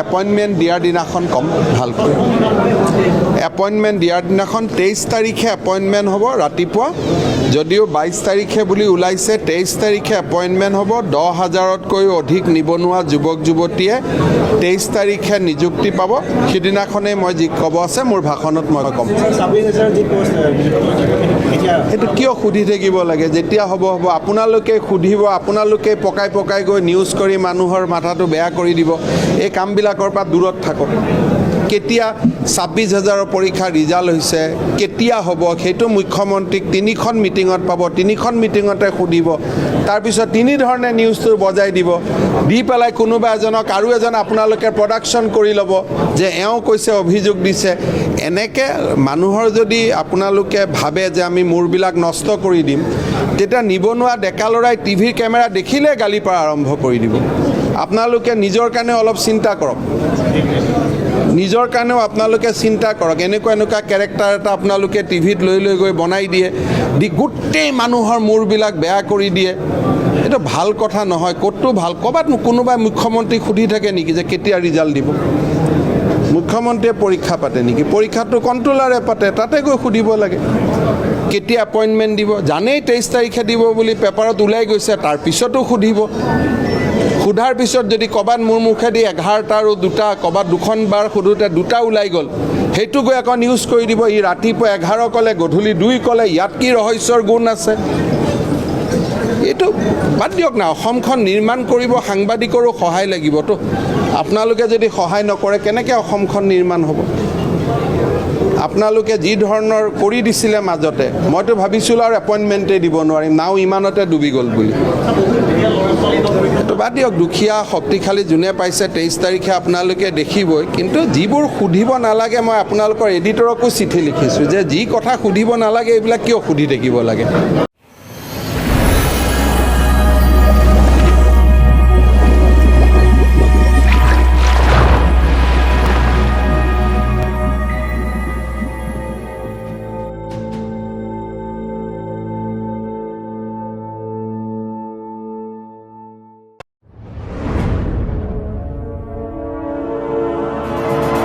appointment দিয়াৰ দিনাখন ক'ম ভালকৈ এপইণ্টমেণ্ট দিয়াৰ দিনাখন 23 তাৰিখে এপইণ্টমেণ্ট হ'ব ৰাতিপুৱা যদিও 22 তাৰিখে বুলি ওলাইছে 23 তাৰিখে এপইণ্টমেণ্ট হ'ব 10,000তকৈও অধিক নিবনুৱা যুৱক যুৱতীয়ে 23 তাৰিখে নিযুক্তি পাব সিদিনাখনেই মই যি ক'ব আছে মোৰ ভাষণত মই ক'ম এইটো কিয় সুধি থাকিব লাগে যেতিয়া হ'ব আপোনালোকে সুধিব আপোনালোকে পকাই গৈ নিউজ কৰি মানুহৰ মাথাটো বেয়া কৰি দিব এই কামবিলাকৰ পৰা দূৰত থাকক কেতিয়া 26,000 পৰীক্ষা ৰিজাল্ট হৈছে কেতিয়া হ'ব সেইটো মুখ্যমন্ত্ৰীক 3খন মিটিঙত পাব 3খন মিটিঙতে সুধিব তাৰপিছত 3 ধৰণে নিউজটো বজাই দিব দি পেলাই কোনোবা এজনক আৰু এজন আপোনালোকে প্ৰডাকশ্যন কৰি ল'ব যে এওঁ কৈছে অভিযোগ দিছে এনেকৈ মানুহৰ যদি আপোনালোকে ভাবে যে আমি মূৰবিলাক নষ্ট কৰি দিম তেতিয়া নিবনুৱা ডেকা ল'ৰাই টিভিৰ কেমেৰা দেখিলে গালি পৰা আৰম্ভ কৰি দিব আপোনালোকে নিজৰ কাৰণে অলপ চিন্তা কৰক নিজৰ কাৰণেও আপোনালোকে চিন্তা কৰক এনেকুৱা কেৰেক্টাৰ এটা আপোনালোকে টিভিত লৈ গৈ বনাই দিয়ে দি গোটেই মানুহৰ মূৰবিলাক বেয়া কৰি দিয়ে এইটো ভাল কথা নহয় ক'তো ভাল ক'ৰবাত কোনোবাই মুখ্যমন্ত্ৰীক সুধি থাকে নেকি যে কেতিয়া ৰিজাল্ট দিব মুখ্যমন্ত্ৰীয়ে পৰীক্ষা পাতে নেকি পৰীক্ষাটো কণ্ট্ৰলাৰে পাতে তাতে গৈ সুধিব লাগে কেতিয়া এপইণ্টমেণ্ট দিব জানেই 23 তাৰিখে দিব বুলি পেপাৰত ওলাই গৈছে তাৰপিছতো সুধিব সোধাৰ পিছত যদি ক'ৰবাত মোৰ মুখেদি 11টা আৰু 2টা ক'ৰবাত 2খন বাৰ সোধোতে 2টা ওলাই গ'ল সেইটো গৈ আকৌ নিউজ কৰি দিব ই ৰাতিপুৱা 11 ক'লে গধূলি 2 ক'লে ইয়াত কি ৰহস্যৰ গুণ আছে এইটো বাদ দিয়ক না অসমখন নিৰ্মাণ কৰিব সাংবাদিকৰো সহায় লাগিবতো আপোনালোকে যদি সহায় নকৰে কেনেকৈ অসমখন নিৰ্মাণ হ'ব আপোনালোকে যি ধৰণৰ কৰি দিছিলে মাজতে মইতো ভাবিছিলোঁ আৰু এপইণ্টমেণ্টেই দিব নোৱাৰিম নাও ইমানতে ডুবি গ'ল বুলি এইটো বাদ দিয়ক দুখীয়া শক্তিশালী যোনে পাইছে 23 তাৰিখে আপোনালোকে দেখিবই কিন্তু যিবোৰ সুধিব নালাগে মই আপোনালোকৰ এডিটৰকো চিঠি লিখিছোঁ যে যি কথা সুধিব নালাগে এইবিলাক কিয় সুধি থাকিব লাগে